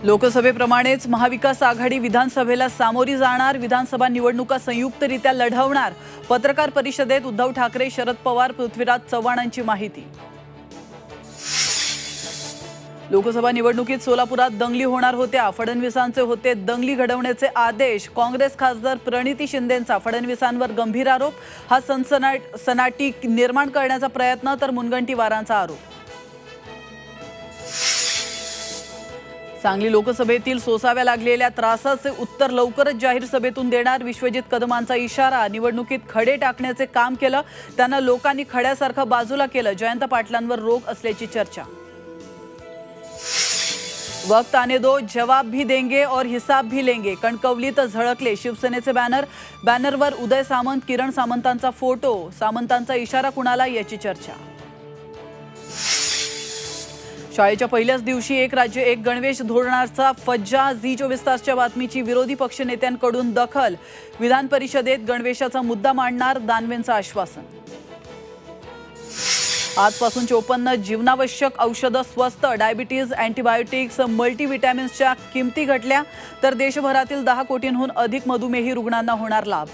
लोकसभेप्रमाणेच महाविकास आघाडी विधानसभेला सामोरी जाणार, विधानसभा निवडणुका संयुक्तरित्या लढवणार। पत्रकार परिषदेत उद्धव ठाकरे, शरद पवार, पृथ्वीराज चव्हाणांची माहिती। लोकसभा निवडणुकीत सोलापुरात दंगली होणार होत्या, फडणवीसांचे होते दंगली घडवण्याचे आदेश। काँग्रेस खासदार प्रणिती शिंदेंचा फडणवीसांवर गंभीर आरोप, हा सनसनाटी निर्माण करण्याचा प्रयत्न तर मुनगंटीवारांचा आरोप। सांगली लोकसभेतील सोसाव्या लागलेल्या त्रासाचे उत्तर लवकरच जाहीर सभेतून देणार, विश्वजित कदमांचा इशारा। निवडणुकीत खडे टाकण्याचे काम केलं, त्यांना लोकांनी खड्यासारखं बाजूला केलं, जयंत पाटलांवर रोग असल्याची चर्चा। वक्त आने दो, जवाब भी देंगे और हिसाब भी लेंगे, कणकवलीत झळकले शिवसेनेचे बॅनरवर उदय सामंत, किरण सामंतांचा फोटो। सामंतांचा इशारा कुणाला, याची चर्चा। शाळेच्या पहिल्याच दिवशी एक राज्य एक गणवेश धोरणाचा फज्जा, झी24 तासच्या बातमीची विरोधी पक्षनेत्यांकडून दखल। विधान परिषदेत गणवेशाचा मुद्दा मांडणार, दानवेंचं आश्वासन। आजपासून 54 जीवनावश्यक औषधं स्वस्त, डायबिटीज, अँटीबायोटिक्स, मल्टीव्हिटॅमिन्सच्या किमती घटल्या, तर देशभरातील 10 कोटींहून अधिक मधुमेही रुग्णांना होणार लाभ।